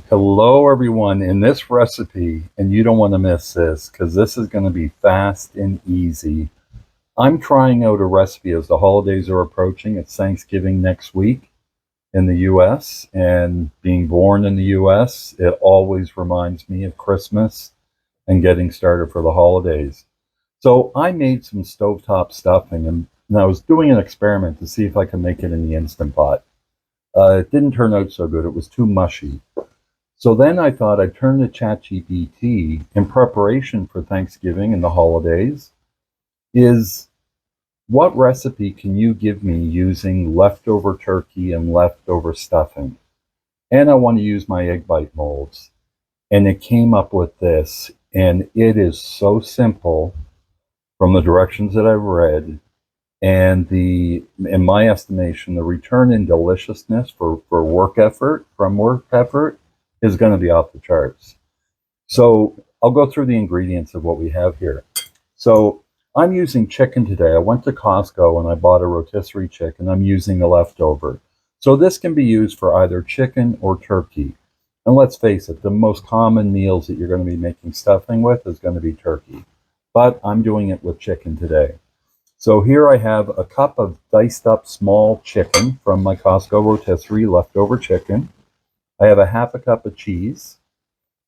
Hello everyone. In this recipe, and you don't want to miss this because this is going to be fast and easy. I'm trying out a recipe as the holidays are approaching. It's Thanksgiving next week in the US, and being born in the US, it always reminds me of Christmas and getting started for the holidays. So I made some stovetop stuffing, and I was doing an experiment to see if I could make it in the Instant Pot. It didn't turn out so good. It was too mushy. So then I thought I'd turn to ChatGPT in preparation for Thanksgiving and the holidays. Is what recipe can you give me using leftover turkey and leftover stuffing? And I want to use my egg bite molds. And it came up with this, and it is so simple from the directions that I've read. And in my estimation, the return in deliciousness for work effort, from work effort, is going to be off the charts. So I'll go through the ingredients of what we have here. So I'm using chicken today. I went to Costco and I bought a rotisserie chicken. I'm using the leftover. So this can be used for either chicken or turkey. And let's face it, the most common meals that you're going to be making stuffing with is going to be turkey. But I'm doing it with chicken today. So here I have a cup of diced up small chicken from my Costco rotisserie leftover chicken. I have a half a cup of cheese.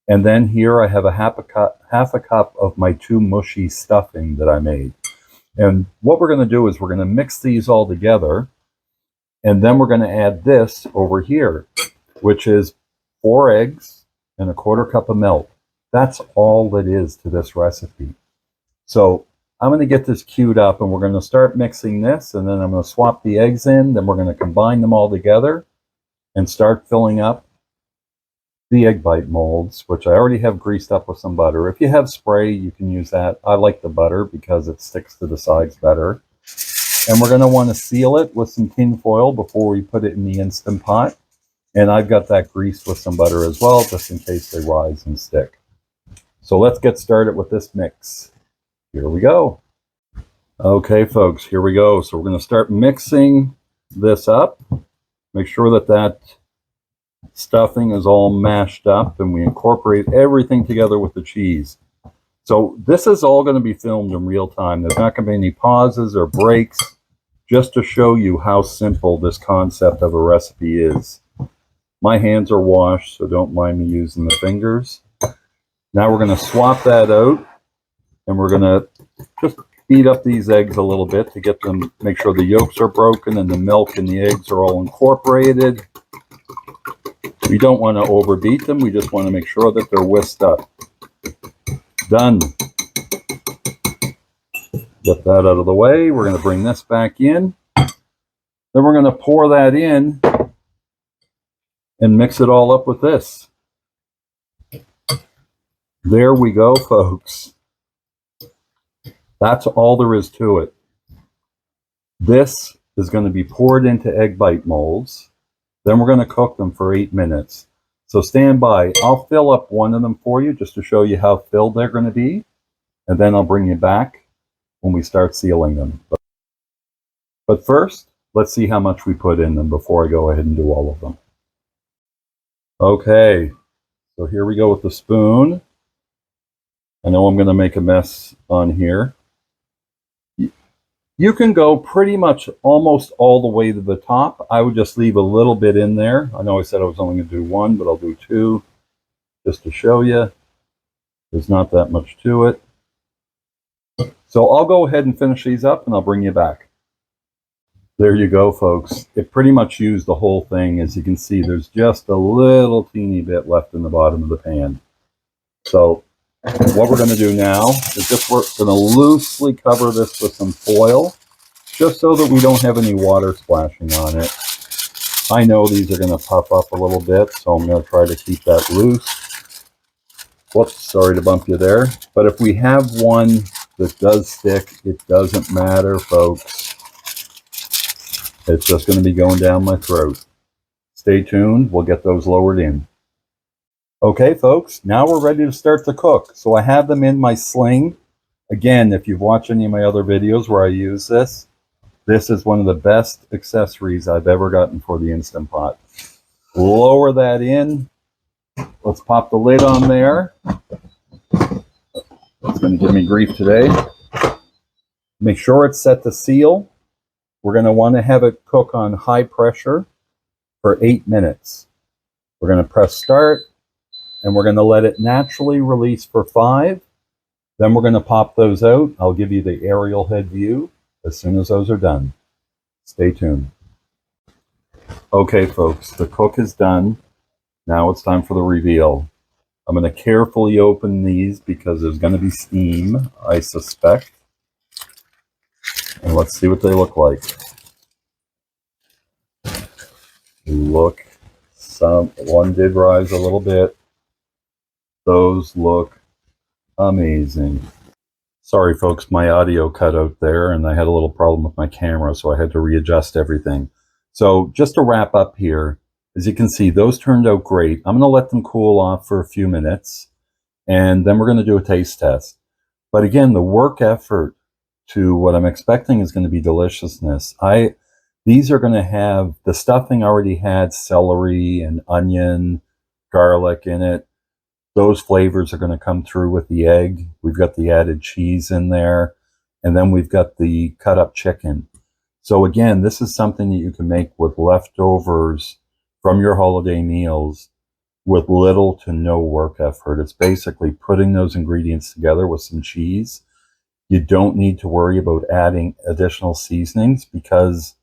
And then here I have a half a cup of my too mushy stuffing that I made. And what we're going to do is we're going to mix these all together. And then we're going to add this over here, which is 4 eggs and a quarter cup of milk. That's all that is to this recipe. So I'm going to get this queued up and we're going to start mixing this, and then I'm going to swap the eggs in. Then we're going to combine them all together and start filling up the egg bite molds, which I already have greased up with some butter. If you have spray, you can use that. I like the butter because it sticks to the sides better. And we're going to want to seal it with some tin foil before we put it in the Instant Pot. And I've got that greased with some butter as well, just in case they rise and stick. So let's get started with this mix. Here we go. Okay, folks, here we go. So we're going to start mixing this up. Make sure that stuffing is all mashed up, and we incorporate everything together with the cheese. So this is all going to be filmed in real time. There's not going to be any pauses or breaks, just to show you how simple this concept of a recipe is. My hands are washed, so don't mind me using the fingers. Now we're going to swap that out, and we're going to just beat up these eggs a little bit to get them, make sure the yolks are broken and the milk and the eggs are all incorporated. We don't want to overbeat them. We just want to make sure that they're whisked up. Done. Get that out of the way. We're going to bring this back in. Then we're going to pour that in and mix it all up with this. There we go, folks. That's all there is to it. This is going to be poured into egg bite molds. Then we're going to cook them for 8 minutes. So stand by. I'll fill up one of them for you just to show you how filled they're going to be. And then I'll bring you back when we start sealing them. But first, let's see how much we put in them before I go ahead and do all of them. Okay, so here we go with the spoon. I know I'm going to make a mess on here. You can go pretty much almost all the way to the top. I would just leave a little bit in there. I know I said I was only going to do 1, but I'll do 2 just to show you. There's not that much to it. So I'll go ahead and finish these up and I'll bring you back. There you go, folks. It pretty much used the whole thing. As you can see, there's just a little teeny bit left in the bottom of the pan. So what we're going to do now is just we're going to loosely cover this with some foil, just so that we don't have any water splashing on it. I know these are going to puff up a little bit, so I'm going to try to keep that loose. Whoops, sorry to bump you there. But if we have one that does stick, it doesn't matter, folks. It's just going to be going down my throat. Stay tuned. We'll get those lowered in. Okay, folks, now we're ready to start to cook. So I have them in my sling. Again, if you've watched any of my other videos where I use this, this is one of the best accessories I've ever gotten for the Instant Pot. Lower that in, let's pop the lid on there. It's going to give me grief today. Make sure it's set to seal. We're going to want to have it cook on high pressure for 8 minutes. We're going to press start, and we're going to let it naturally release for 5. Then we're going to pop those out. I'll give you the aerial head view as soon as those are done. Stay tuned. Okay, folks, the cook is done. Now it's time for the reveal. I'm going to carefully open these because there's going to be steam, I suspect. And let's see what they look like. One did rise a little bit. Those look amazing. Sorry, folks, my audio cut out there, and I had a little problem with my camera, so I had to readjust everything. So just to wrap up here, as you can see, those turned out great. I'm going to let them cool off for a few minutes, and then we're going to do a taste test. But again, the work effort to what I'm expecting is going to be deliciousness. These are going to have, the stuffing already had celery and onion, garlic in it. Those flavors are going to come through with the egg. We've got the added cheese in there, and then we've got the cut up chicken. So again, this is something that you can make with leftovers from your holiday meals with little to no work effort. It's basically putting those ingredients together with some cheese. You don't need to worry about adding additional seasonings because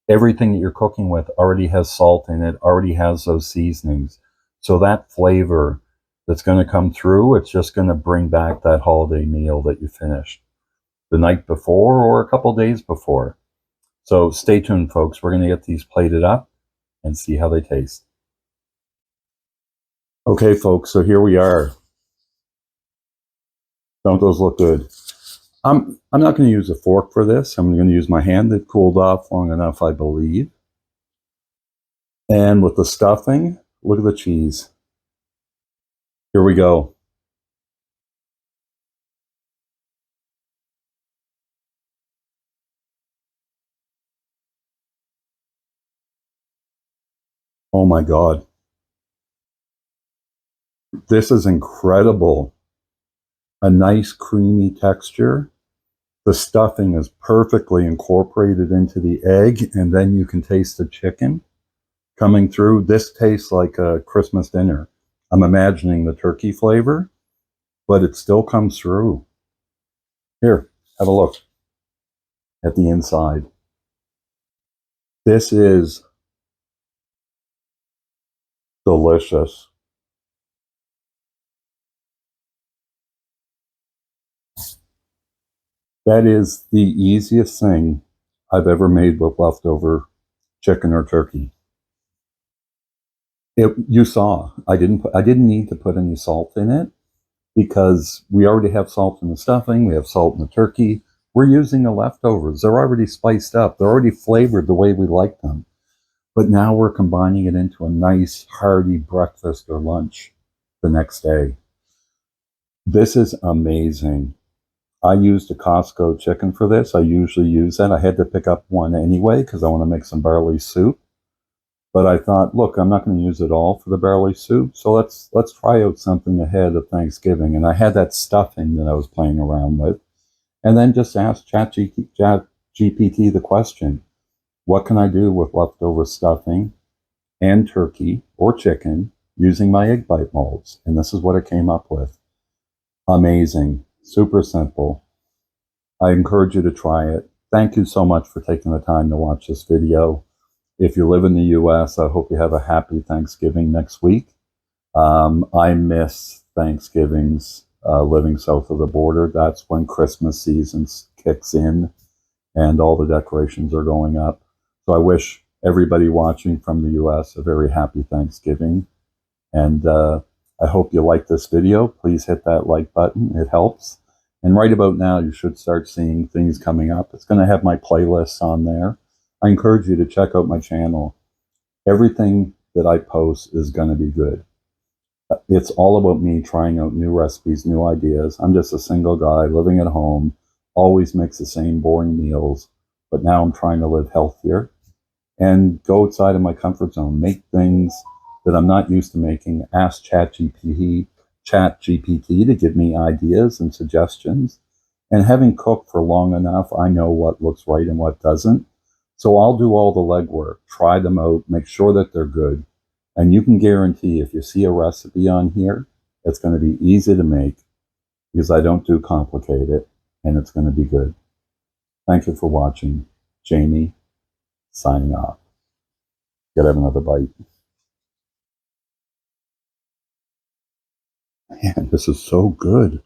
everything that you're cooking with already has salt in it, already has those seasonings. So that flavor that's going to come through, it's just going to bring back that holiday meal that you finished the night before or a couple days before. So stay tuned, folks. We're going to get these plated up and see how they taste. Okay, folks, so here we are. Don't those look good? I'm not going to use a fork for this. I'm going to use my hand. They've cooled off long enough, I believe. And with the stuffing, look at the cheese. Here we go. Oh my God. This is incredible. A nice creamy texture. The stuffing is perfectly incorporated into the egg, and then you can taste the chicken coming through. This tastes like a Christmas dinner. I'm imagining the turkey flavor, but it still comes through. Here, have a look at the inside. This is delicious. That is the easiest thing I've ever made with leftover chicken or turkey. You saw, I didn't need to put any salt in it because we already have salt in the stuffing, we have salt in the turkey. We're using the leftovers. They're already spiced up. They're already flavored the way we like them. But now we're combining it into a nice, hearty breakfast or lunch the next day. This is amazing. I used a Costco chicken for this. I usually use that. I had to pick up one anyway because I want to make some barley soup. But I thought, look, I'm not going to use it all for the barley soup. So let's try out something ahead of Thanksgiving. And I had that stuffing that I was playing around with. And then just asked ChatGPT the question, what can I do with leftover stuffing and turkey or chicken using my egg bite molds? And this is what it came up with. Amazing. Super simple. I encourage you to try it. Thank you so much for taking the time to watch this video. If you live in the US, I hope you have a happy Thanksgiving next week. I miss Thanksgivings living south of the border. That's when Christmas season kicks in and all the decorations are going up. So I wish everybody watching from the US a very happy Thanksgiving. And I hope you like this video. Please hit that like button. It helps. And right about now, you should start seeing things coming up. It's going to have my playlists on there. I encourage you to check out my channel. Everything that I post is going to be good. It's all about me trying out new recipes, new ideas. I'm just a single guy living at home, always makes the same boring meals. But now I'm trying to live healthier and go outside of my comfort zone, make things that I'm not used to making, ask ChatGPT to give me ideas and suggestions. And having cooked for long enough, I know what looks right and what doesn't. So I'll do all the legwork, try them out, make sure that they're good. And you can guarantee if you see a recipe on here, it's going to be easy to make because I don't do complicated, and it's going to be good. Thank you for watching. Jamie, signing off. Gotta have another bite. Man, this is so good.